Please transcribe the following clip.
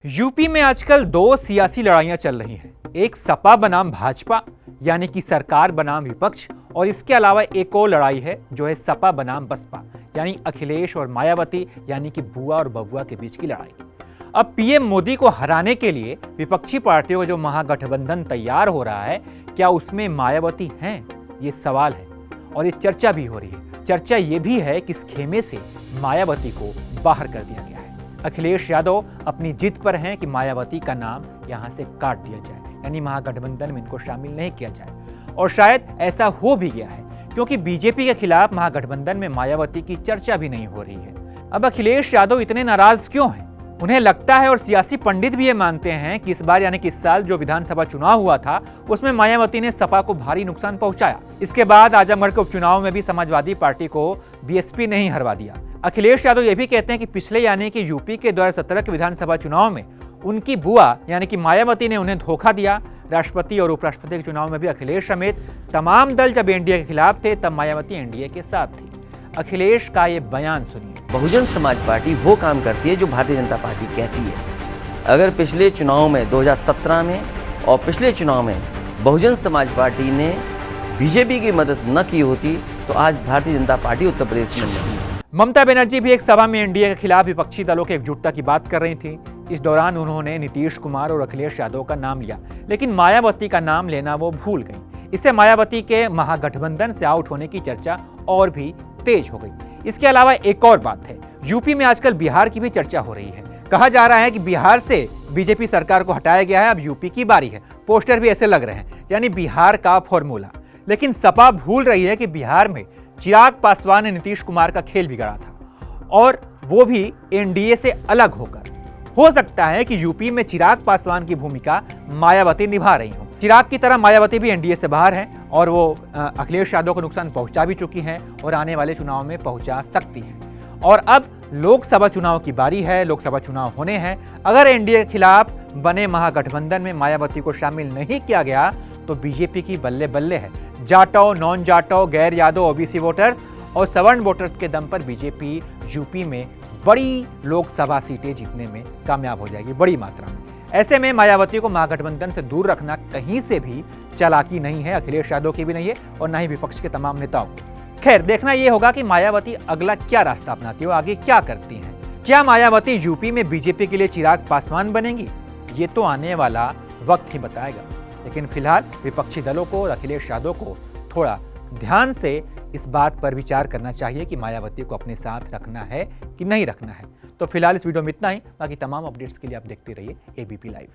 UP में आजकल दो सियासी लड़ाइयां चल रही हैं। एक सपा बनाम भाजपा यानी कि सरकार बनाम विपक्ष, और इसके अलावा एक और लड़ाई है जो है सपा बनाम बसपा यानी अखिलेश और मायावती यानी कि बुआ और बबुआ के बीच की लड़ाई। अब पीएम मोदी को हराने के लिए विपक्षी पार्टियों का जो महागठबंधन तैयार हो रहा है, क्या उसमें मायावती हैं? ये सवाल है और ये चर्चा भी हो रही है। चर्चा ये भी है कि इस खेमे से मायावती को बाहर कर दिया गया है। अखिलेश यादव अपनी जिद पर हैं कि मायावती का नाम यहां से काट दिया जाए, यानी महागठबंधन में इनको शामिल नहीं किया जाए। और शायद ऐसा हो भी गया है क्योंकि बीजेपी के खिलाफ महागठबंधन में मायावती की चर्चा भी नहीं हो रही है। अब अखिलेश यादव इतने नाराज क्यों हैं? उन्हें लगता है और सियासी पंडित भी ये मानते हैं कि इस बार यानी कि इस साल जो विधानसभा चुनाव हुआ था उसमें मायावती ने सपा को भारी नुकसान पहुंचाया। इसके बाद आजमगढ़ के उपचुनाव में भी समाजवादी पार्टी को बीएसपी ने ही हरवा दिया। अखिलेश यादव ये भी कहते हैं कि पिछले यानी कि यूपी के 2017 के विधानसभा चुनाव में उनकी बुआ यानी कि मायावती ने उन्हें धोखा दिया। राष्ट्रपति और उपराष्ट्रपति के चुनाव में भी अखिलेश समेत तमाम दल जब एनडीए के खिलाफ थे तब मायावती एनडीए के साथ थी। अखिलेश का ये बयान सुनिए। बहुजन समाज पार्टी वो काम करती है जो भारतीय जनता पार्टी कहती है। अगर पिछले चुनाव में 2017 में और पिछले चुनाव में बहुजन समाज पार्टी ने बीजेपी की मदद न की होती तो आज भारतीय जनता पार्टी उत्तर प्रदेश में नहीं। ममता बनर्जी भी एक सभा में एनडीए के खिलाफ विपक्षी दलों की एकजुटता की बात कर रही थी। इस दौरान उन्होंने नीतीश कुमार और अखिलेश यादव का नाम लिया, लेकिन मायावती का नाम लेना वो भूल गई। इससे मायावती के महागठबंधन से आउट होने की चर्चा और भी तेज हो गई। इसके अलावा एक और बात है, यूपी में आजकल बिहार की भी चर्चा हो रही है। कहा जा रहा है कि बिहार से बीजेपी सरकार को हटाया गया है, अब यूपी की बारी है। पोस्टर भी ऐसे लग रहे हैं, यानी बिहार का फॉर्मूला। लेकिन सपा भूल रही है कि बिहार में चिराग पासवान ने नीतीश कुमार का खेल बिगाड़ा था, और वो भी एनडीए से अलग होकर। हो सकता है कि यूपी में चिराग पासवान की भूमिका मायावती निभा रही हो। चिराग की तरह मायावती भी एनडीए से बाहर हैं और वो अखिलेश यादव को नुकसान पहुंचा भी चुकी हैं और आने वाले चुनाव में पहुंचा सकती हैं। और अब लोकसभा चुनाव की बारी है, लोकसभा चुनाव होने हैं। अगर एनडीए के खिलाफ बने महागठबंधन में मायावती को शामिल नहीं किया गया तो बीजेपी की बल्ले बल्ले है। जाटों, नॉन जाटों, गैर यादव, ओबीसी वोटर्स और सवर्ण वोटर्स के दम पर बीजेपी यूपी में बड़ी लोकसभा सीटें जीतने में कामयाब हो जाएगी, बड़ी मात्रा में। ऐसे में मायावती को महागठबंधन से दूर रखना कहीं से भी चालाकी नहीं है, अखिलेश यादव की भी नहीं है और न ही विपक्ष के तमाम नेताओं को। खैर, देखना यह होगा कि मायावती अगला क्या रास्ता अपनाती है, आगे क्या करती हैं। क्या मायावती यूपी में बीजेपी के लिए चिराग पासवान बनेंगी? ये तो आने वाला वक्त ही बताएगा। लेकिन फिलहाल विपक्षी दलों को और अखिलेश यादव को थोड़ा ध्यान से इस बात पर विचार करना चाहिए कि मायावती को अपने साथ रखना है कि नहीं रखना है। तो फिलहाल इस वीडियो में इतना ही। बाकी तमाम अपडेट्स के लिए आप देखते रहिए एबीपी लाइव।